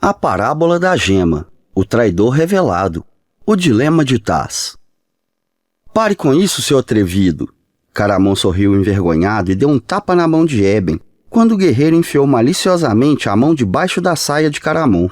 A parábola da gema, o traidor revelado, o dilema de Taz. Pare com isso, seu atrevido! Caramon sorriu envergonhado e deu um tapa na mão de Eben, quando o guerreiro enfiou maliciosamente a mão debaixo da saia de Caramon.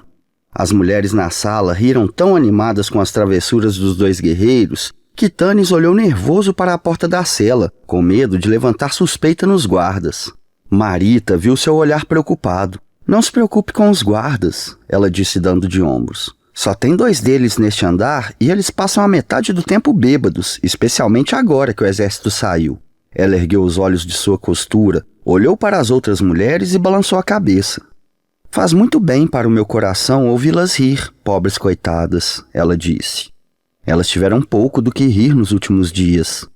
As mulheres na sala riram tão animadas com as travessuras dos dois guerreiros que Tanis olhou nervoso para a porta da cela, com medo de levantar suspeita nos guardas. Marita viu seu olhar preocupado. Não se preocupe com os guardas, ela disse dando de ombros. Só tem 2 deles neste andar e eles passam a metade do tempo bêbados, especialmente agora que o exército saiu. Ela ergueu os olhos de sua costura, olhou para as outras mulheres e balançou a cabeça. Faz muito bem para o meu coração ouvi-las rir, pobres coitadas, ela disse. Elas tiveram pouco do que rir nos últimos dias.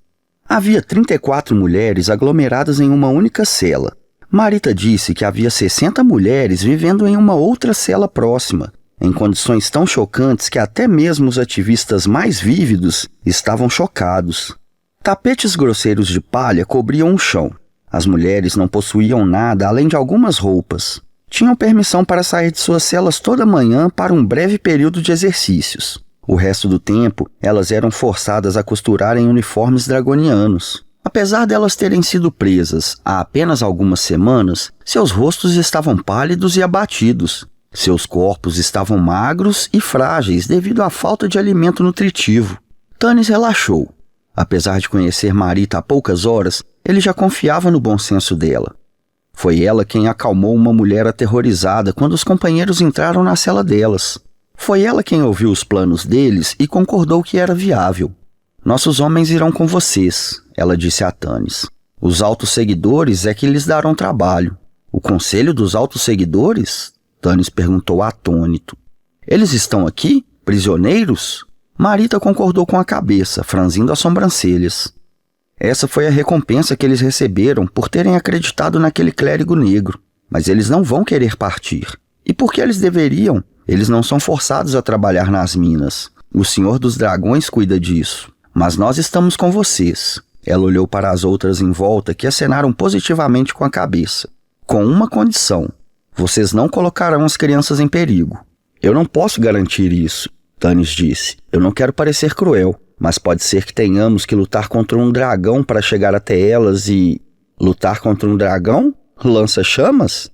Havia 34 mulheres aglomeradas em uma única cela. Marita disse que havia 60 mulheres vivendo em uma outra cela próxima, em condições tão chocantes que até mesmo os ativistas mais vívidos estavam chocados. Tapetes grosseiros de palha cobriam o chão. As mulheres não possuíam nada além de algumas roupas. Tinham permissão para sair de suas celas toda manhã para um breve período de exercícios. O resto do tempo, elas eram forçadas a costurar em uniformes dragonianos. Apesar delas terem sido presas há apenas algumas semanas, seus rostos estavam pálidos e abatidos. Seus corpos estavam magros e frágeis devido à falta de alimento nutritivo. Tanis relaxou. Apesar de conhecer Marita há poucas horas, ele já confiava no bom senso dela. Foi ela quem acalmou uma mulher aterrorizada quando os companheiros entraram na cela delas. Foi ela quem ouviu os planos deles e concordou que era viável. Nossos homens irão com vocês, ela disse a Tanis. Os altos seguidores é que lhes darão trabalho. O conselho dos altos seguidores? Tanis perguntou atônito. Eles estão aqui? Prisioneiros? Marita concordou com a cabeça, franzindo as sobrancelhas. Essa foi a recompensa que eles receberam por terem acreditado naquele clérigo negro. Mas eles não vão querer partir. E por que eles deveriam? Eles não são forçados a trabalhar nas minas. O Senhor dos Dragões cuida disso. Mas nós estamos com vocês. Ela olhou para as outras em volta que acenaram positivamente com a cabeça. Com uma condição. Vocês não colocarão as crianças em perigo. Eu não posso garantir isso, Tanis disse. Eu não quero parecer cruel, mas pode ser que tenhamos que lutar contra um dragão para chegar até elas e... Lutar contra um dragão? Lança-chamas?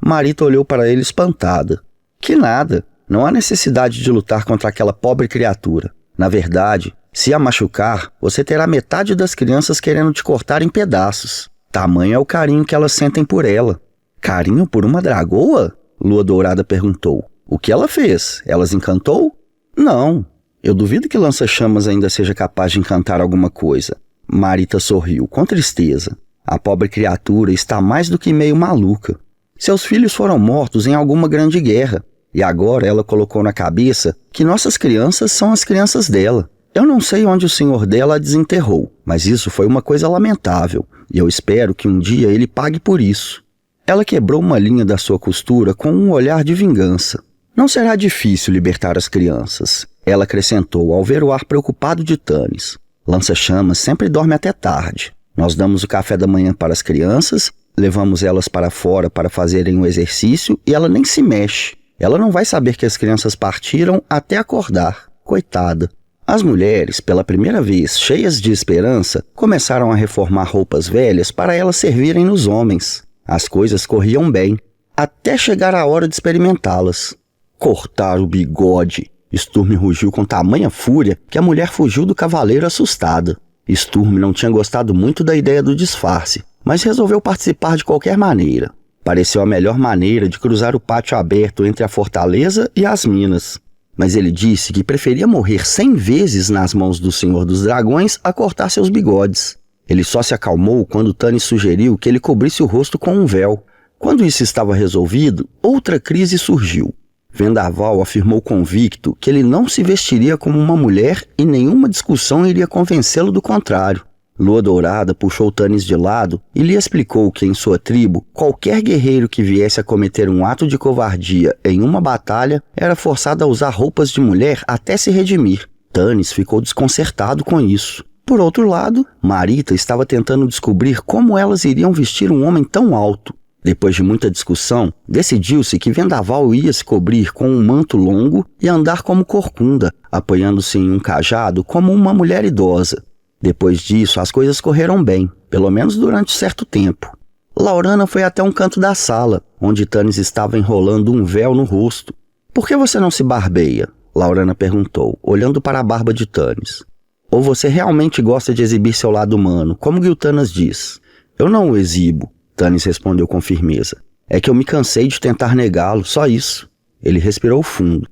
Marita olhou para ele espantada. Que nada. Não há necessidade de lutar contra aquela pobre criatura. Na verdade, se a machucar, você terá metade das crianças querendo te cortar em pedaços. Tamanho é o carinho que elas sentem por ela. Carinho por uma dragoa? Lua Dourada perguntou. O que ela fez? Elas encantou? Não. Eu duvido que Lança-Chamas ainda seja capaz de encantar alguma coisa. Marita sorriu, com tristeza. A pobre criatura está mais do que meio maluca. Seus filhos foram mortos em alguma grande guerra. E agora ela colocou na cabeça que nossas crianças são as crianças dela. Eu não sei onde o senhor dela a desenterrou, mas isso foi uma coisa lamentável, e eu espero que um dia ele pague por isso. Ela quebrou uma linha da sua costura com um olhar de vingança. Não será difícil libertar as crianças, ela acrescentou ao ver o ar preocupado de Tanis. Lança-Chamas sempre dorme até tarde. Nós damos o café da manhã para as crianças, levamos elas para fora para fazerem o exercício e ela nem se mexe. Ela não vai saber que as crianças partiram até acordar. Coitada. As mulheres, pela primeira vez, cheias de esperança, começaram a reformar roupas velhas para elas servirem nos homens. As coisas corriam bem, até chegar a hora de experimentá-las. Cortar o bigode! Sturm rugiu com tamanha fúria que a mulher fugiu do cavaleiro assustada. Sturm não tinha gostado muito da ideia do disfarce, mas resolveu participar de qualquer maneira. Pareceu a melhor maneira de cruzar o pátio aberto entre a fortaleza e as minas. Mas ele disse que preferia morrer 100 vezes nas mãos do Senhor dos Dragões a cortar seus bigodes. Ele só se acalmou quando Tanis sugeriu que ele cobrisse o rosto com um véu. Quando isso estava resolvido, outra crise surgiu. Vendaval afirmou convicto que ele não se vestiria como uma mulher e nenhuma discussão iria convencê-lo do contrário. Lua Dourada puxou Tanis de lado e lhe explicou que em sua tribo, qualquer guerreiro que viesse a cometer um ato de covardia em uma batalha era forçado a usar roupas de mulher até se redimir. Tanis ficou desconcertado com isso. Por outro lado, Marita estava tentando descobrir como elas iriam vestir um homem tão alto. Depois de muita discussão, decidiu-se que Vendaval ia se cobrir com um manto longo e andar como corcunda, apoiando-se em um cajado como uma mulher idosa. Depois disso, as coisas correram bem, pelo menos durante certo tempo. Laurana foi até um canto da sala, onde Tanis estava enrolando um véu no rosto. "Por que você não se barbeia?" Laurana perguntou, olhando para a barba de Tanis. "Ou você realmente gosta de exibir seu lado humano, como Giltanas diz?" "Eu não o exibo," Tanis respondeu com firmeza. "É que eu me cansei de tentar negá-lo, só isso." Ele respirou fundo.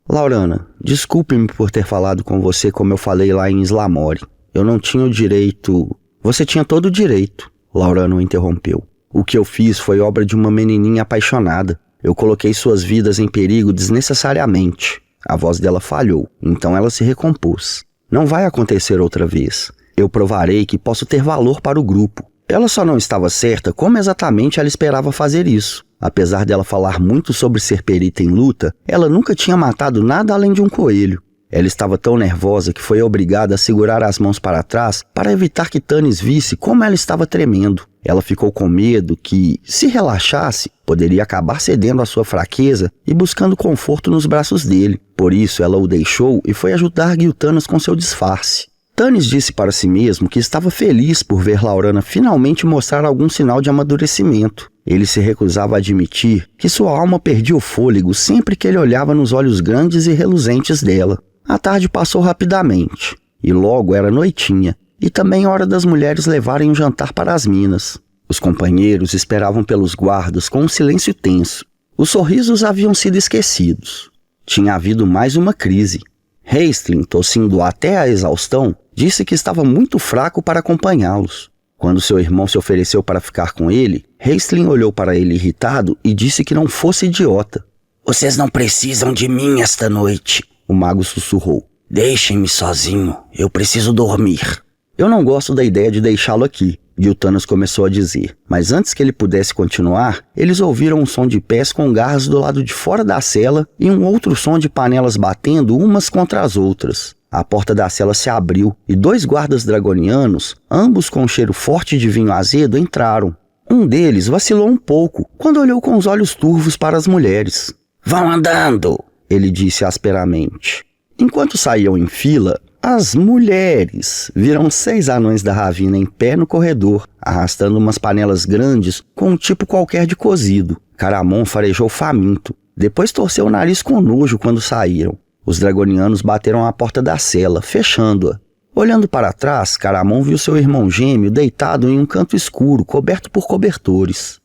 "Laurana, desculpe-me por ter falado com você como eu falei lá em Islamore. Eu não tinha o direito..." "Você tinha todo o direito," Laurana o interrompeu. "O que eu fiz foi obra de uma menininha apaixonada. Eu coloquei suas vidas em perigo desnecessariamente." A voz dela falhou, então ela se recompôs. "Não vai acontecer outra vez. Eu provarei que posso ter valor para o grupo." Ela só não estava certa como exatamente ela esperava fazer isso. Apesar dela falar muito sobre ser perita em luta, ela nunca tinha matado nada além de um coelho. Ela estava tão nervosa que foi obrigada a segurar as mãos para trás para evitar que Tanis visse como ela estava tremendo. Ela ficou com medo que, se relaxasse, poderia acabar cedendo à sua fraqueza e buscando conforto nos braços dele. Por isso, ela o deixou e foi ajudar Giltanas com seu disfarce. Tanis disse para si mesmo que estava feliz por ver Laurana finalmente mostrar algum sinal de amadurecimento. Ele se recusava a admitir que sua alma perdia o fôlego sempre que ele olhava nos olhos grandes e reluzentes dela. A tarde passou rapidamente, e logo era noitinha, e também hora das mulheres levarem o jantar para as minas. Os companheiros esperavam pelos guardas com um silêncio tenso. Os sorrisos haviam sido esquecidos. Tinha havido mais uma crise. Hastling, tossindo até a exaustão, disse que estava muito fraco para acompanhá-los. Quando seu irmão se ofereceu para ficar com ele, Hastling olhou para ele irritado e disse que não fosse idiota. "Vocês não precisam de mim esta noite," o mago sussurrou. "Deixem-me sozinho, eu preciso dormir." "Eu não gosto da ideia de deixá-lo aqui," Giltanas começou a dizer, mas antes que ele pudesse continuar, eles ouviram um som de pés com garras do lado de fora da cela e um outro som de panelas batendo umas contra as outras. A porta da cela se abriu e 2 guardas dragonianos, ambos com um cheiro forte de vinho azedo, entraram. Um deles vacilou um pouco quando olhou com os olhos turvos para as mulheres. "Vão andando," ele disse asperamente. Enquanto saíam em fila, as mulheres viram 6 anões da Ravina em pé no corredor, arrastando umas panelas grandes com um tipo qualquer de cozido. Caramon farejou faminto. Depois torceu o nariz com nojo quando saíram. Os dragonianos bateram à porta da cela, fechando-a. Olhando para trás, Caramon viu seu irmão gêmeo deitado em um canto escuro, coberto por cobertores.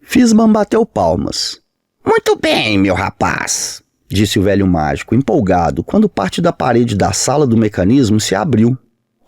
Fizban bateu palmas. "Muito bem, meu rapaz," disse o velho mágico, empolgado, quando parte da parede da sala do mecanismo se abriu.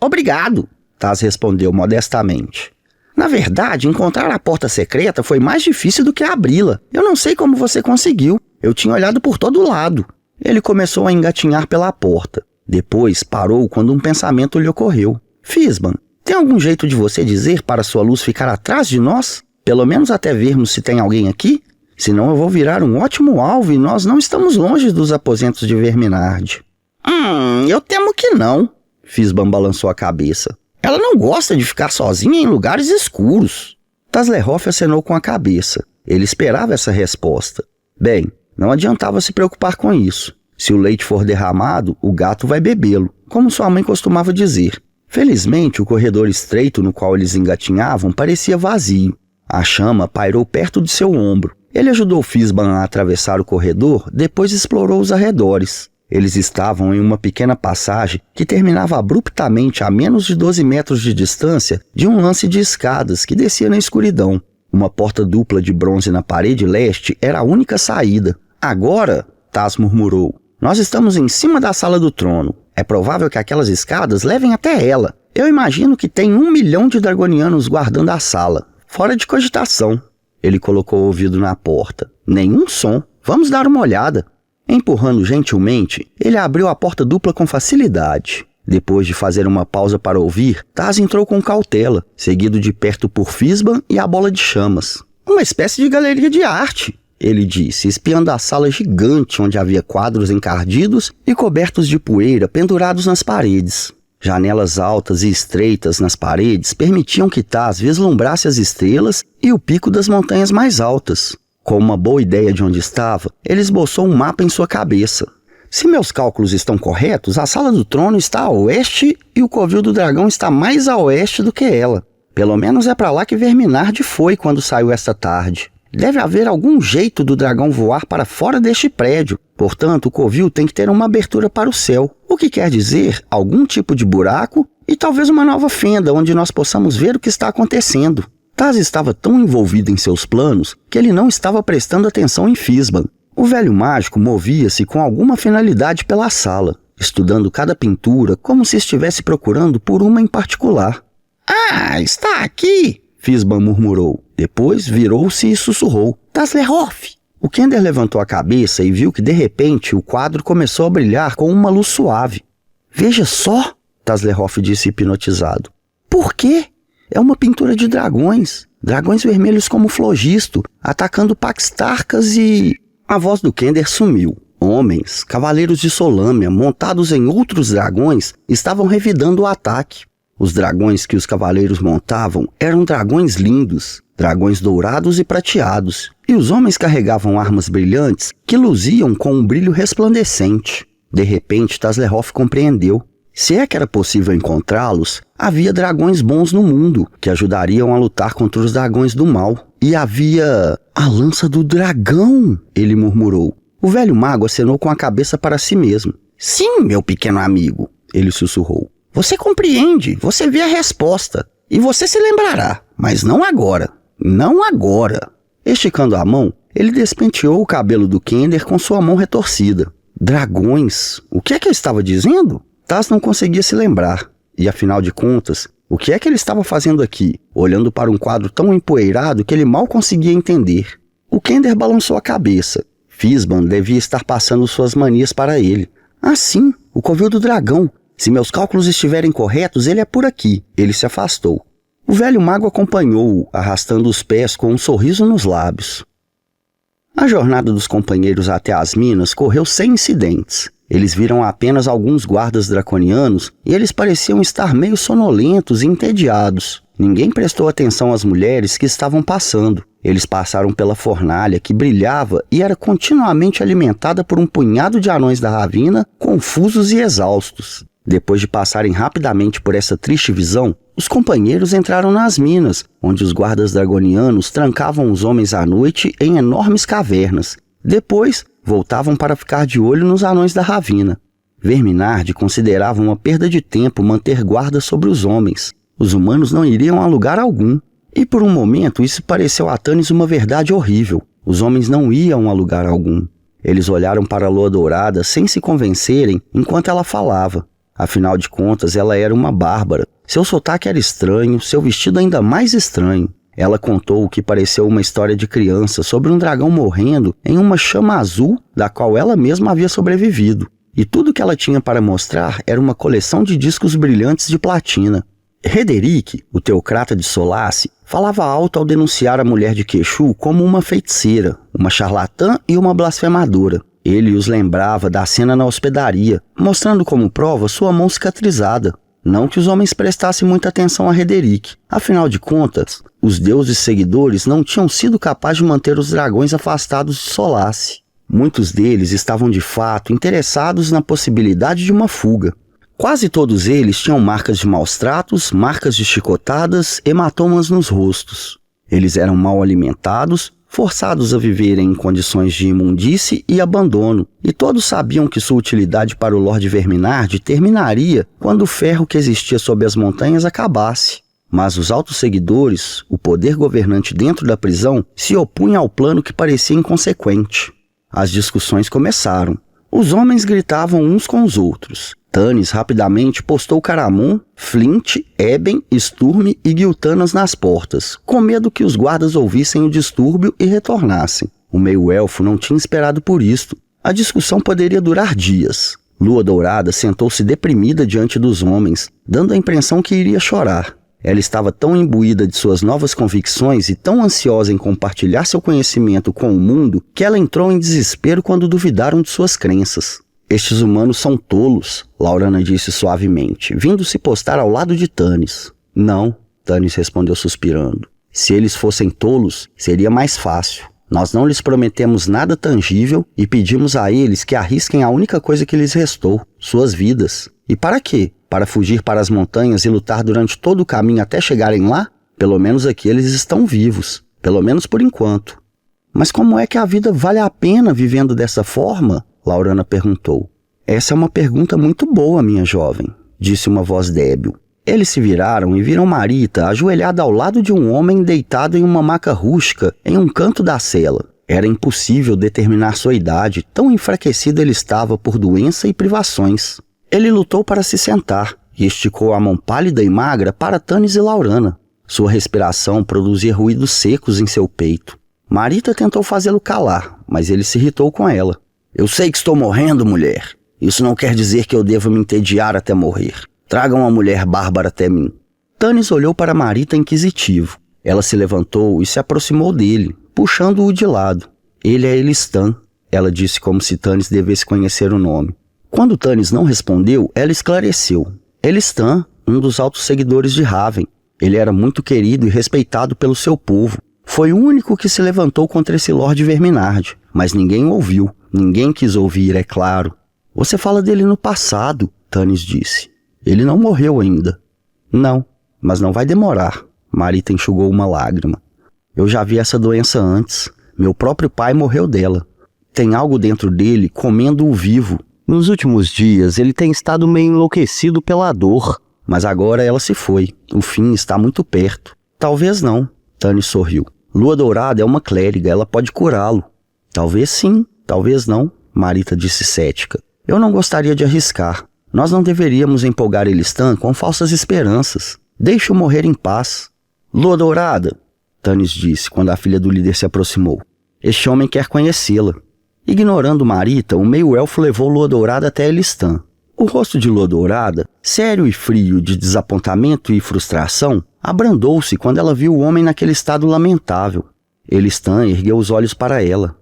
"Obrigado," Taz respondeu modestamente. "Na verdade, encontrar a porta secreta foi mais difícil do que abri-la. Eu não sei como você conseguiu. Eu tinha olhado por todo lado." Ele começou a engatinhar pela porta. Depois parou quando um pensamento lhe ocorreu. "Fizban, tem algum jeito de você dizer para sua luz ficar atrás de nós? Pelo menos até vermos se tem alguém aqui? Senão eu vou virar um ótimo alvo e nós não estamos longe dos aposentos de Verminard." Eu temo que não," Fizban balançou a cabeça. "Ela não gosta de ficar sozinha em lugares escuros." Taslerhoff acenou com a cabeça. Ele esperava essa resposta. Bem, não adiantava se preocupar com isso. Se o leite for derramado, o gato vai bebê-lo, como sua mãe costumava dizer. Felizmente, o corredor estreito no qual eles engatinhavam parecia vazio. A chama pairou perto de seu ombro. Ele ajudou Fizban a atravessar o corredor, depois explorou os arredores. Eles estavam em uma pequena passagem que terminava abruptamente a menos de 12 metros de distância de um lance de escadas que descia na escuridão. Uma porta dupla de bronze na parede leste era a única saída. "Agora," Taz murmurou, "nós estamos em cima da sala do trono. É provável que aquelas escadas levem até ela. Eu imagino que tem 1 milhão de dragonianos guardando a sala. Fora de cogitação." Ele colocou o ouvido na porta. "Nenhum som. Vamos dar uma olhada." Empurrando gentilmente, ele abriu a porta dupla com facilidade. Depois de fazer uma pausa para ouvir, Taz entrou com cautela, seguido de perto por Fizban e a bola de chamas. "Uma espécie de galeria de arte," ele disse, espiando a sala gigante onde havia quadros encardidos e cobertos de poeira pendurados nas paredes. Janelas altas e estreitas nas paredes permitiam que Taz vislumbrasse as estrelas e o pico das montanhas mais altas. Com uma boa ideia de onde estava, ele esboçou um mapa em sua cabeça. Se meus cálculos estão corretos, a Sala do Trono está a oeste e o Covil do Dragão está mais a oeste do que ela. Pelo menos é para lá que Verminard foi quando saiu esta tarde. Deve haver algum jeito do dragão voar para fora deste prédio. Portanto, o covil tem que ter uma abertura para o céu, o que quer dizer algum tipo de buraco e talvez uma nova fenda onde nós possamos ver o que está acontecendo. Taz estava tão envolvido em seus planos que ele não estava prestando atenção em Fizban. O velho mágico movia-se com alguma finalidade pela sala, estudando cada pintura como se estivesse procurando por uma em particular. Ah, está aqui! Fizban murmurou. Depois virou-se e sussurrou. Taslerhoff! O Kender levantou a cabeça e viu que, de repente, o quadro começou a brilhar com uma luz suave. Veja só, Taslerhoff disse hipnotizado. Por quê? É uma pintura de dragões. Dragões vermelhos como Flogisto, atacando Paxtarcas e... A voz do Kender sumiu. Homens, cavaleiros de Solâmia, montados em outros dragões, estavam revidando o ataque. Os dragões que os cavaleiros montavam eram dragões lindos, dragões dourados e prateados, e os homens carregavam armas brilhantes que luziam com um brilho resplandecente. De repente, Taslerhoff compreendeu. Se é que era possível encontrá-los, havia dragões bons no mundo, que ajudariam a lutar contra os dragões do mal. E havia... a lança do dragão, ele murmurou. O velho mago acenou com a cabeça para si mesmo. Sim, meu pequeno amigo, ele sussurrou. Você compreende, você vê a resposta, e você se lembrará, mas não agora, não agora. Esticando a mão, ele despenteou o cabelo do Kender com sua mão retorcida. Dragões? O que é que eu estava dizendo? Taz não conseguia se lembrar, e afinal de contas, o que é que ele estava fazendo aqui, olhando para um quadro tão empoeirado que ele mal conseguia entender? O Kender balançou a cabeça. Fizban devia estar passando suas manias para ele. Ah, sim, o Covil do Dragão. Se meus cálculos estiverem corretos, ele é por aqui. Ele se afastou. O velho mago acompanhou-o, arrastando os pés com um sorriso nos lábios. A jornada dos companheiros até as minas correu sem incidentes. Eles viram apenas alguns guardas draconianos e eles pareciam estar meio sonolentos e entediados. Ninguém prestou atenção às mulheres que estavam passando. Eles passaram pela fornalha que brilhava e era continuamente alimentada por um punhado de anões da ravina, confusos e exaustos. Depois de passarem rapidamente por essa triste visão, os companheiros entraram nas minas, onde os guardas dragonianos trancavam os homens à noite em enormes cavernas. Depois, voltavam para ficar de olho nos anões da ravina. Verminard considerava uma perda de tempo manter guarda sobre os homens. Os humanos não iriam a lugar algum. E por um momento isso pareceu a Tanis uma verdade horrível. Os homens não iam a lugar algum. Eles olharam para a lua dourada sem se convencerem enquanto ela falava. Afinal de contas, ela era uma bárbara. Seu sotaque era estranho, seu vestido ainda mais estranho. Ela contou o que pareceu uma história de criança sobre um dragão morrendo em uma chama azul da qual ela mesma havia sobrevivido. E tudo que ela tinha para mostrar era uma coleção de discos brilhantes de platina. Rederic, o teocrata de Solace, falava alto ao denunciar a mulher de Quexu como uma feiticeira, uma charlatã e uma blasfemadora. Ele os lembrava da cena na hospedaria, mostrando como prova sua mão cicatrizada. Não que os homens prestassem muita atenção a Rederic. Afinal de contas, os deuses seguidores não tinham sido capazes de manter os dragões afastados de Solace. Muitos deles estavam de fato interessados na possibilidade de uma fuga. Quase todos eles tinham marcas de maus tratos, marcas de chicotadas, hematomas nos rostos. Eles eram mal alimentados, forçados a viverem em condições de imundície e abandono, e todos sabiam que sua utilidade para o Lord Verminard terminaria quando o ferro que existia sob as montanhas acabasse. Mas os altos seguidores, o poder governante dentro da prisão, se opunha ao plano que parecia inconsequente. As discussões começaram. Os homens gritavam uns com os outros. Tanis rapidamente postou Caramon, Flint, Eben, Sturm e Giltanas nas portas, com medo que os guardas ouvissem o distúrbio e retornassem. O meio-elfo não tinha esperado por isto. A discussão poderia durar dias. Lua Dourada sentou-se deprimida diante dos homens, dando a impressão que iria chorar. Ela estava tão imbuída de suas novas convicções e tão ansiosa em compartilhar seu conhecimento com o mundo que ela entrou em desespero quando duvidaram de suas crenças. Estes humanos são tolos, Laurana disse suavemente, vindo se postar ao lado de Tanis. Não, Tanis respondeu suspirando. Se eles fossem tolos, seria mais fácil. Nós não lhes prometemos nada tangível e pedimos a eles que arrisquem a única coisa que lhes restou, suas vidas. E para quê? Para fugir para as montanhas e lutar durante todo o caminho até chegarem lá? Pelo menos aqui eles estão vivos, pelo menos por enquanto. Mas como é que a vida vale a pena vivendo dessa forma? Laurana perguntou. Essa é uma pergunta muito boa, minha jovem, disse uma voz débil. Eles se viraram e viram Marita ajoelhada ao lado de um homem deitado em uma maca rústica em um canto da cela. Era impossível determinar sua idade, tão enfraquecido ele estava por doença e privações. Ele lutou para se sentar e esticou a mão pálida e magra para Tanis e Laurana. Sua respiração produzia ruídos secos em seu peito. Marita tentou fazê-lo calar, mas ele se irritou com ela. Eu sei que estou morrendo, mulher. Isso não quer dizer que eu devo me entediar até morrer. Traga uma mulher bárbara até mim. Tanis olhou para Marita inquisitivo. Ela se levantou e se aproximou dele, puxando-o de lado. Ele é Elistan, ela disse como se Tanis devesse conhecer o nome. Quando Tanis não respondeu, ela esclareceu. Elistan, um dos altos seguidores de Raven. Ele era muito querido e respeitado pelo seu povo. Foi o único que se levantou contra esse Lorde Verminard, mas ninguém o ouviu. Ninguém quis ouvir, é claro. Você fala dele no passado, Tanis disse. Ele não morreu ainda. Não, mas não vai demorar. Marita enxugou uma lágrima. Eu já vi essa doença antes. Meu próprio pai morreu dela. Tem algo dentro dele comendo-o vivo. Nos últimos dias ele tem estado meio enlouquecido pela dor. Mas agora ela se foi. O fim está muito perto. Talvez não, Tanis sorriu. Lua Dourada é uma clériga, ela pode curá-lo. Talvez sim, talvez não, Marita disse cética. Eu não gostaria de arriscar. Nós não deveríamos empolgar Elistan com falsas esperanças. Deixe-o morrer em paz. Lua Dourada, Tanis disse quando a filha do líder se aproximou. Este homem quer conhecê-la. Ignorando Marita, o meio-elfo levou Lua Dourada até Elistan. O rosto de Lua Dourada, sério e frio de desapontamento e frustração, abrandou-se quando ela viu o homem naquele estado lamentável. Elistan ergueu os olhos para ela.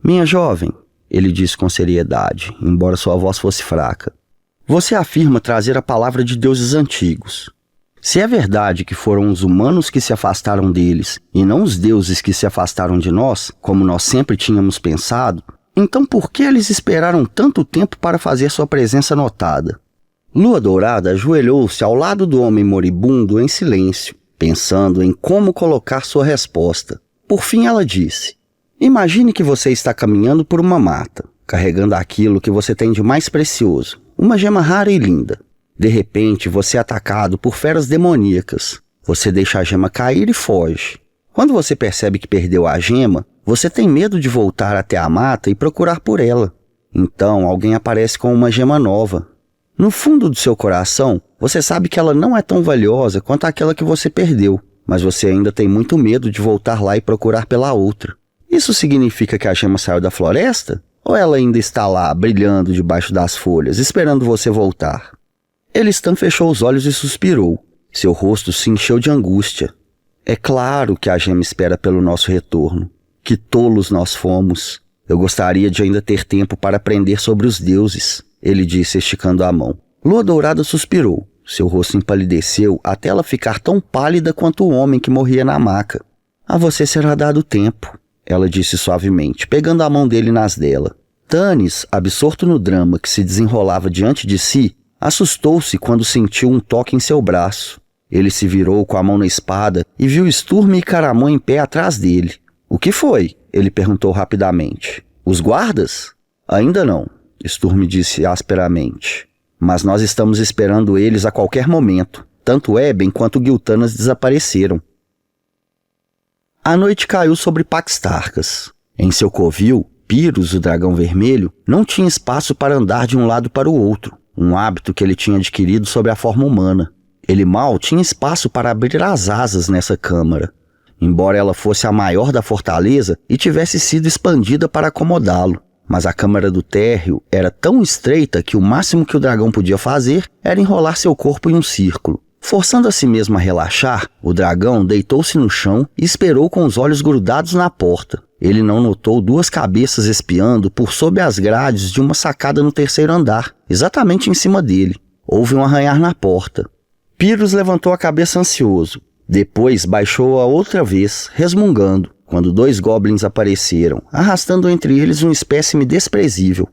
Minha jovem, ele disse com seriedade, embora sua voz fosse fraca. Você afirma trazer a palavra de deuses antigos. Se é verdade que foram os humanos que se afastaram deles e não os deuses que se afastaram de nós, como nós sempre tínhamos pensado, então por que eles esperaram tanto tempo para fazer sua presença notada? Lua Dourada ajoelhou-se ao lado do homem moribundo em silêncio, pensando em como colocar sua resposta. Por fim ela disse, imagine que você está caminhando por uma mata, carregando aquilo que você tem de mais precioso, uma gema rara e linda. De repente você é atacado por feras demoníacas. Você deixa a gema cair e foge. Quando você percebe que perdeu a gema, você tem medo de voltar até a mata e procurar por ela. Então alguém aparece com uma gema nova. No fundo do seu coração, você sabe que ela não é tão valiosa quanto aquela que você perdeu, mas você ainda tem muito medo de voltar lá e procurar pela outra. Isso significa que a gema saiu da floresta? Ou ela ainda está lá, brilhando debaixo das folhas, esperando você voltar? Elistan fechou os olhos e suspirou. Seu rosto se encheu de angústia. É claro que a gema espera pelo nosso retorno. Que tolos nós fomos. Eu gostaria de ainda ter tempo para aprender sobre os deuses, ele disse esticando a mão. Lua Dourada suspirou. Seu rosto empalideceu até ela ficar tão pálida quanto o homem que morria na maca. A você será dado tempo, ela disse suavemente, pegando a mão dele nas dela. Tanis, absorto no drama que se desenrolava diante de si, assustou-se quando sentiu um toque em seu braço. Ele se virou com a mão na espada e viu Sturm e Caramon em pé atrás dele. O que foi? Ele perguntou rapidamente. Os guardas? Ainda não, Sturm disse asperamente. Mas nós estamos esperando eles a qualquer momento. Tanto Eben quanto Giltanas desapareceram. A noite caiu sobre Paxtarcas. Em seu covil, Pyrrhus, o dragão vermelho, não tinha espaço para andar de um lado para o outro, um hábito que ele tinha adquirido sob a forma humana. Ele mal tinha espaço para abrir as asas nessa câmara, embora ela fosse a maior da fortaleza e tivesse sido expandida para acomodá-lo. Mas a câmara do térreo era tão estreita que o máximo que o dragão podia fazer era enrolar seu corpo em um círculo. Forçando a si mesmo a relaxar, o dragão deitou-se no chão e esperou com os olhos grudados na porta. ele não notou duas cabeças espiando por sob as grades de uma sacada no terceiro andar, exatamente em cima dele. Houve um arranhar na porta. Pyrrhus levantou a cabeça ansioso. Depois baixou-a outra vez, resmungando, quando 2 goblins apareceram, arrastando entre eles um espécime desprezível.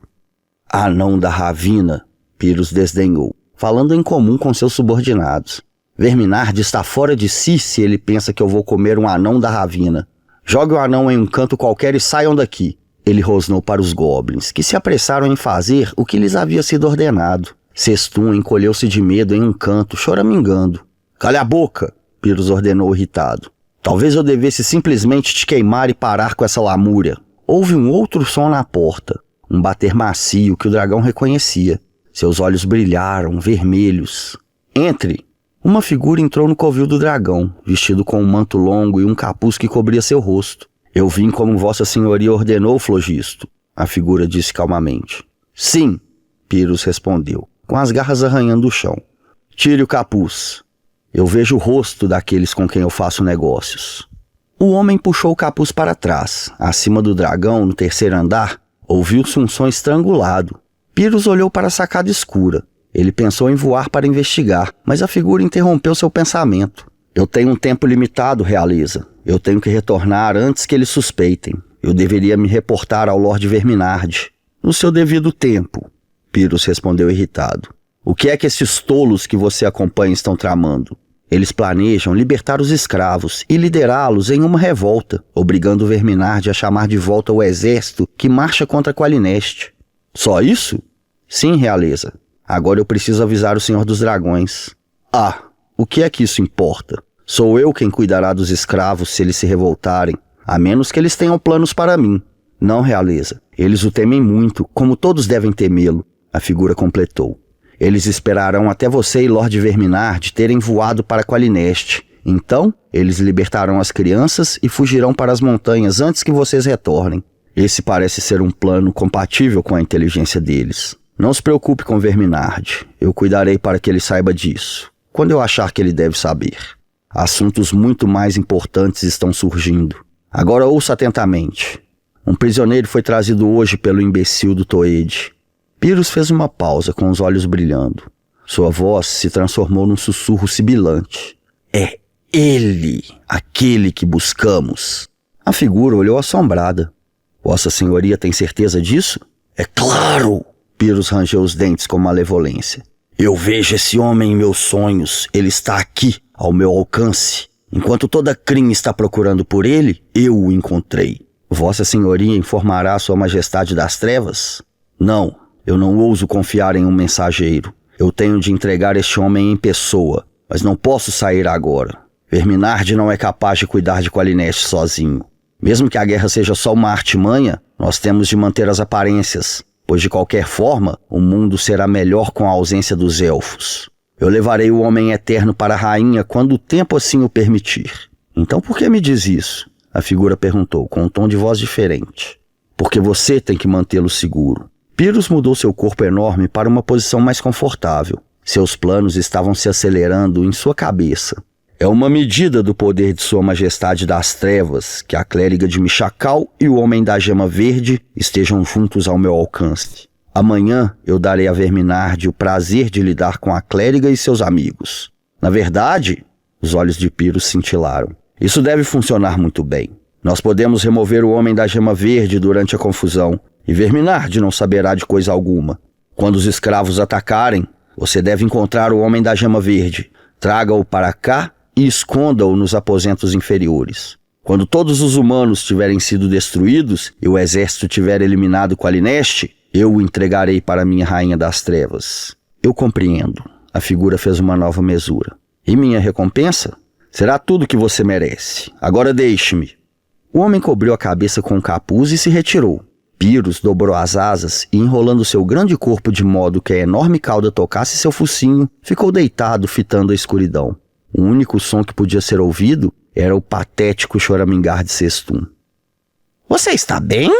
Anão da Ravina, Pyrrhus desdenhou, falando em comum com seus subordinados. Verminard está fora de si se ele pensa que eu vou comer um anão da Ravina. Jogue o anão em um canto qualquer e saiam daqui. Ele rosnou para os goblins, que se apressaram em fazer o que lhes havia sido ordenado. Sestun encolheu-se de medo em um canto, choramingando. Cale a boca! Pyrrhus ordenou irritado. Talvez eu devesse simplesmente te queimar e parar com essa lamúria. Houve um outro som na porta, um bater macio que o dragão reconhecia. Seus olhos brilharam, vermelhos. Entre! Uma figura entrou no covil do dragão, vestido com um manto longo e um capuz que cobria seu rosto. Eu vim como Vossa Senhoria ordenou, Flogisto, a figura disse calmamente. Sim, Pyrrhus respondeu, com as garras arranhando o chão. Tire o capuz. Eu vejo o rosto daqueles com quem eu faço negócios. O homem puxou o capuz para trás. Acima do dragão, no terceiro andar, ouviu-se um som estrangulado. Pyrrhus olhou para a sacada escura. Ele pensou em voar para investigar, mas a figura interrompeu seu pensamento. Eu tenho um tempo limitado, realeza. Eu tenho que retornar antes que eles suspeitem. Eu deveria me reportar ao Lord Verminard. No seu devido tempo, Pyrrhus respondeu irritado. O que é que esses tolos que você acompanha estão tramando? Eles planejam libertar os escravos e liderá-los em uma revolta, obrigando Verminard a chamar de volta o exército que marcha contra Qualineste. Só isso? Sim, realeza. Agora eu preciso avisar o Senhor dos Dragões. Ah, o que é que isso importa? Sou eu quem cuidará dos escravos se eles se revoltarem, a menos que eles tenham planos para mim. Não, realeza. Eles o temem muito, como todos devem temê-lo, a figura completou. Eles esperarão até você e Lord Verminard terem voado para Qualineste. Então, eles libertarão as crianças e fugirão para as montanhas antes que vocês retornem. Esse parece ser um plano compatível com a inteligência deles. Não se preocupe com Verminard. Eu cuidarei para que ele saiba disso, quando eu achar que ele deve saber. Assuntos muito mais importantes estão surgindo. Agora ouça atentamente. Um prisioneiro foi trazido hoje pelo imbecil do Toed. Pyrrhus fez uma pausa com os olhos brilhando. Sua voz se transformou num sussurro sibilante. É ele, aquele que buscamos. A figura olhou assombrada. Vossa Senhoria tem certeza disso? É claro! Pyrrhus rangeu os dentes com malevolência. Eu vejo esse homem em meus sonhos. Ele está aqui, ao meu alcance. Enquanto toda Kryn está procurando por ele, eu o encontrei. Vossa Senhoria informará Sua Majestade das Trevas? Não, eu não ouso confiar em um mensageiro. Eu tenho de entregar este homem em pessoa, mas não posso sair agora. Verminard não é capaz de cuidar de Qualineste sozinho. Mesmo que a guerra seja só uma artimanha, nós temos de manter as aparências, pois de qualquer forma, o mundo será melhor com a ausência dos elfos. Eu levarei o Homem Eterno para a rainha quando o tempo assim o permitir. Então por que me diz isso? A figura perguntou, com um tom de voz diferente. Porque você tem que mantê-lo seguro. Pyrrhus mudou seu corpo enorme para uma posição mais confortável. Seus planos estavam se acelerando em sua cabeça. É uma medida do poder de Sua Majestade das Trevas que a clériga de Michacal e o Homem da Gema Verde estejam juntos ao meu alcance. Amanhã eu darei a Verminard o prazer de lidar com a clériga e seus amigos. Na verdade, os olhos de Pyrrhus cintilaram. Isso deve funcionar muito bem. Nós podemos remover o Homem da Gema Verde durante a confusão, e Verminard não saberá de coisa alguma. Quando os escravos atacarem, você deve encontrar o Homem da Gema Verde. Traga-o para cá e esconda-o nos aposentos inferiores. Quando todos os humanos tiverem sido destruídos e o exército tiver eliminado Qualineste, eu o entregarei para minha Rainha das Trevas. Eu compreendo. A figura fez uma nova mesura. E minha recompensa? Será tudo que você merece. Agora deixe-me. O homem cobriu a cabeça com um capuz e se retirou. Pyrrhus dobrou as asas e, enrolando seu grande corpo de modo que a enorme cauda tocasse seu focinho, ficou deitado fitando a escuridão. O único som que podia ser ouvido era o patético choramingar de Sestun. Você está bem?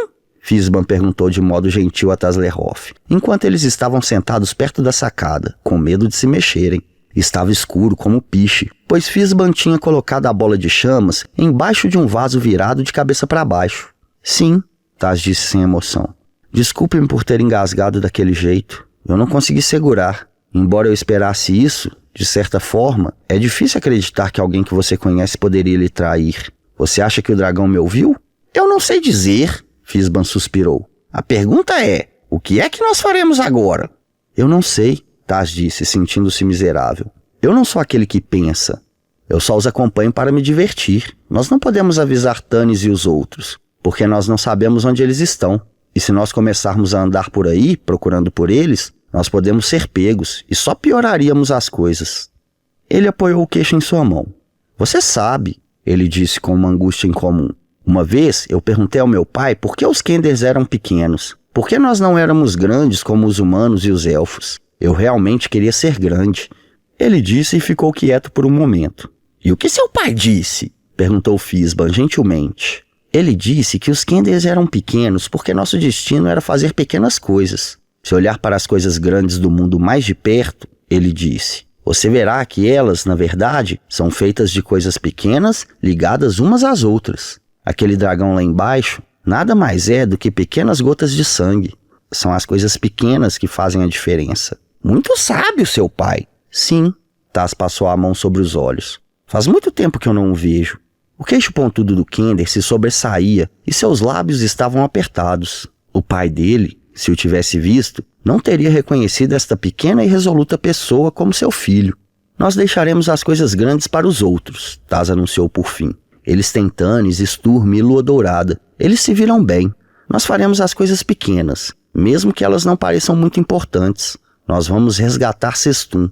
Fizban perguntou de modo gentil a Taslerhoff, enquanto eles estavam sentados perto da sacada, com medo de se mexerem. Estava escuro como piche, pois Fizban tinha colocado a bola de chamas embaixo de um vaso virado de cabeça para baixo. Sim, Taz disse sem emoção. Desculpe-me por ter engasgado daquele jeito. Eu não consegui segurar. Embora eu esperasse isso, de certa forma, é difícil acreditar que alguém que você conhece poderia lhe trair. Você acha que o dragão me ouviu? Eu não sei dizer, Fizban suspirou. A pergunta é, o que é que nós faremos agora? Eu não sei, Taz disse, sentindo-se miserável. Eu não sou aquele que pensa. Eu só os acompanho para me divertir. Nós não podemos avisar Tanis e os outros, porque nós não sabemos onde eles estão. E se nós começarmos a andar por aí, procurando por eles, nós podemos ser pegos e só pioraríamos as coisas. Ele apoiou o queixo em sua mão. Você sabe, ele disse com uma angústia incomum. Uma vez eu perguntei ao meu pai por que os Kenders eram pequenos. Por que nós não éramos grandes como os humanos e os elfos? Eu realmente queria ser grande. Ele disse e ficou quieto por um momento. E o que seu pai disse? Perguntou Fizban gentilmente. Ele disse que os Kenders eram pequenos porque nosso destino era fazer pequenas coisas. Se olhar para as coisas grandes do mundo mais de perto, ele disse, você verá que elas, na verdade, são feitas de coisas pequenas ligadas umas às outras. Aquele dragão lá embaixo nada mais é do que pequenas gotas de sangue. São as coisas pequenas que fazem a diferença. Muito sábio, seu pai. Sim, Taz passou a mão sobre os olhos. Faz muito tempo que eu não o vejo. O queixo pontudo do Kender se sobressaía e seus lábios estavam apertados. O pai dele, se o tivesse visto, não teria reconhecido esta pequena e resoluta pessoa como seu filho. Nós deixaremos as coisas grandes para os outros, Taz anunciou por fim. Eles têm Tanis, Sturm e Lua Dourada. Eles se viram bem. Nós faremos as coisas pequenas, mesmo que elas não pareçam muito importantes. Nós vamos resgatar Cestum.